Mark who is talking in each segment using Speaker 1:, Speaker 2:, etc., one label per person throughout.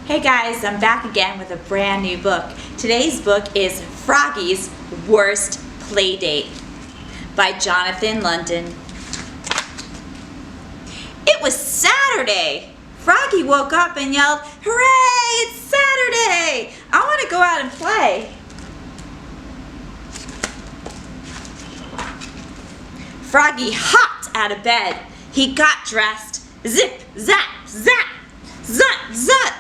Speaker 1: Hey guys, I'm back again with a brand new book. Today's book is Froggy's Worst Playdate by Jonathan London. It was Saturday. Froggy woke up and yelled, "Hooray, it's Saturday! I want to go out and play." Froggy hopped out of bed. He got dressed. Zip, zap, zap, zut, zut.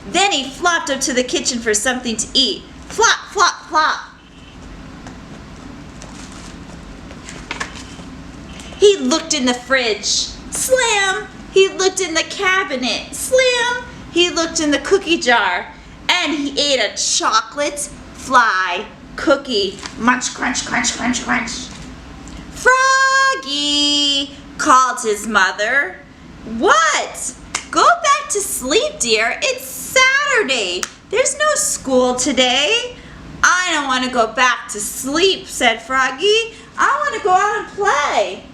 Speaker 1: Then he flopped up to the kitchen for something to eat. Flop, flop, flop. He looked in the fridge. Slam! He looked in the cabinet. Slam! He looked in the cookie jar. And he ate a chocolate fly cookie. Munch, crunch, crunch, crunch, crunch. "Froggy!" called his mother. "What? Go back to sleep, dear. It's Saturday. There's no school today." "I don't want to go back to sleep," said Froggy. "I want to go out and play."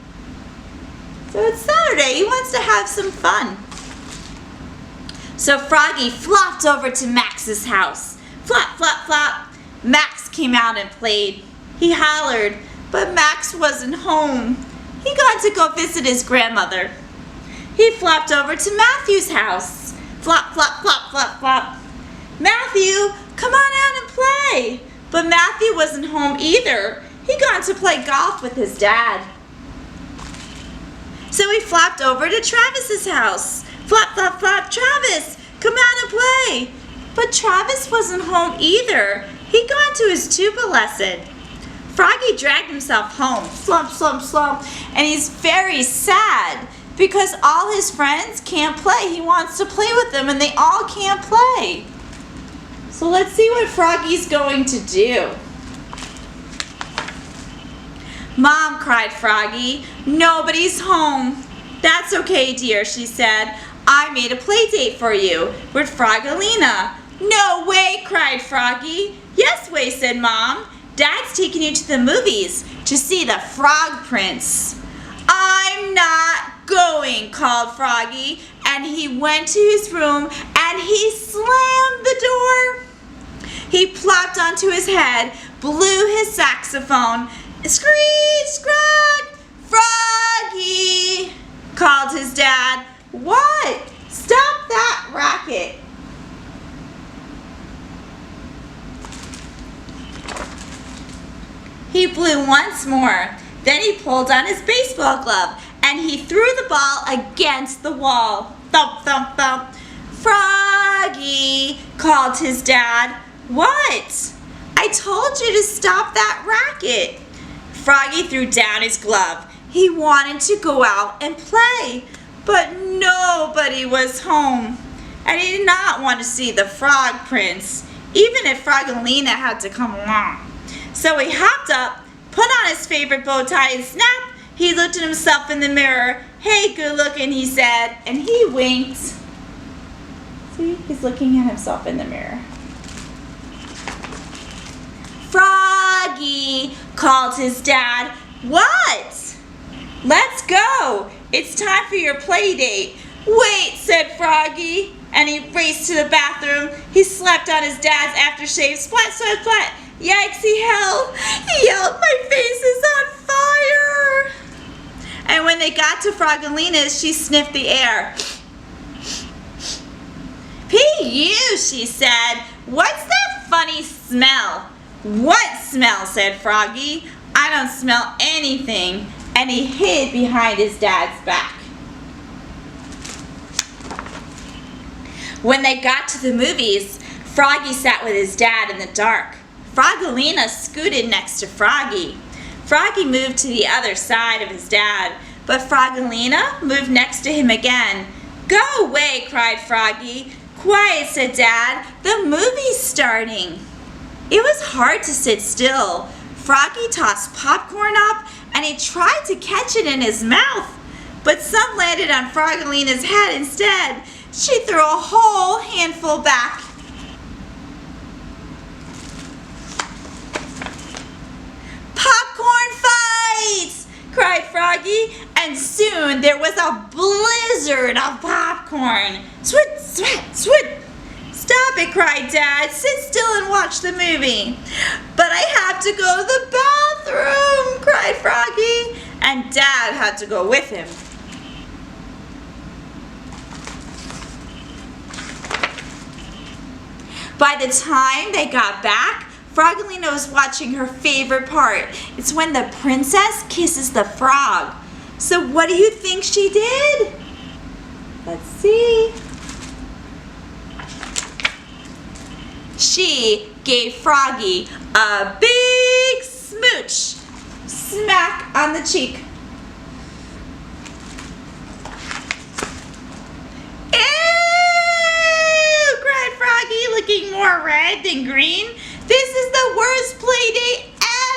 Speaker 1: So it's Saturday. He wants to have some fun. So Froggy flopped over to Max's house. Flop, flop, flop. Max came out and played. He hollered, but Max wasn't home. He got to go visit his grandmother. He flopped over to Matthew's house. Flop, flop, flop, flop, flop. "Matthew, come on out and play." But Matthew wasn't home either. He got to play golf with his dad. So he flopped over to Travis's house. Flop, flop, flop. "Travis, come out and play." But Travis wasn't home either. He'd gone to his tuba lesson. Froggy dragged himself home, slump, slump, slump, and he's very sad because all his friends can't play. He wants to play with them and they all can't play. So let's see what Froggy's going to do. "Mom," cried Froggy, "nobody's home." "That's okay, dear," she said. "I made a play date for you with Froggalina." "No way," cried Froggy. "Yes way," said Mom. "Dad's taking you to the movies to see the Frog Prince." "I'm not going," called Froggy, and he went to his room and he slammed the door. He plopped onto his head, blew his saxophone. "Screech, scrog, Froggy!" called his dad. "What? Stop that racket." He blew once more. Then he pulled on his baseball glove and he threw the ball against the wall. Thump, thump, thump. "Froggy!" called his dad. "What?" "I told you to stop that racket." Froggy threw down his glove. He wanted to go out and play, but nobody was home. And he did not want to see the Frog Prince, even if Froggalina had to come along. So he hopped up, put on his favorite bow tie, and snap, he looked at himself in the mirror. "Hey, good looking," he said, and he winked. See, he's looking at himself in the mirror. "Froggy!" called his dad. "What?" "Let's go. It's time for your play date." "Wait," said Froggy, and he raced to the bathroom. He slapped on his dad's aftershave. Splat, splat, splat. Yikesy hell! He yelled, "My face is on fire!" And when they got to Froggalina's, she sniffed the air. "P.U., she said. "What's that funny smell?" "What smell?" said Froggy. "I don't smell anything." And he hid behind his dad's back. When they got to the movies, Froggy sat with his dad in the dark. Froggalina scooted next to Froggy. Froggy moved to the other side of his dad, but Froggalina moved next to him again. "Go away," cried Froggy. "Quiet," said Dad. "The movie's starting." It was hard to sit still. Froggy tossed popcorn up and he tried to catch it in his mouth, but some landed on Froggalina's head instead. She threw a whole handful back. "Popcorn fight!" cried Froggy, and soon there was a blizzard of popcorn. Swit, swat, swit. it, cried Dad. Sit still and watch the movie. But I have to go to the bathroom, cried Froggy. And Dad had to go with him. By the time they got back, Froggelina was watching her favorite part. It's when the princess kisses the frog. So what do you think she did? Let's see. She gave Froggy a big smooch. Smack on the cheek. Ew, cried Froggy, looking more red than green. This is the worst play date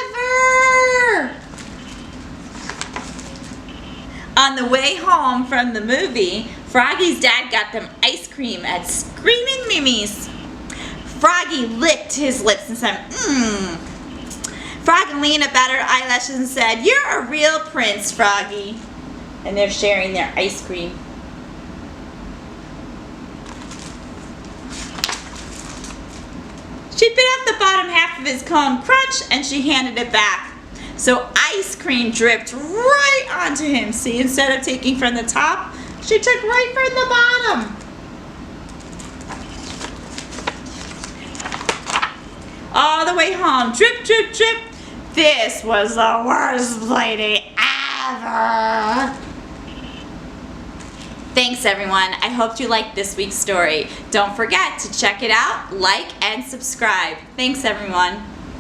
Speaker 1: ever! On the way home from the movie, Froggy's dad got them ice cream at Screaming Mimi's. Froggy licked his lips and said, mmm. Froggelina batted her eyelashes and said, you're a real prince, Froggy. And they're sharing their ice cream. She bit off the bottom half of his cone crunch and she handed it back. So ice cream dripped right onto him. See, instead of taking from the top, she took right from the bottom. All the way home, drip, drip, drip. This was the worst play date ever. Thanks everyone. I hope you liked this week's story. Don't forget to check it out, like, and subscribe. Thanks everyone.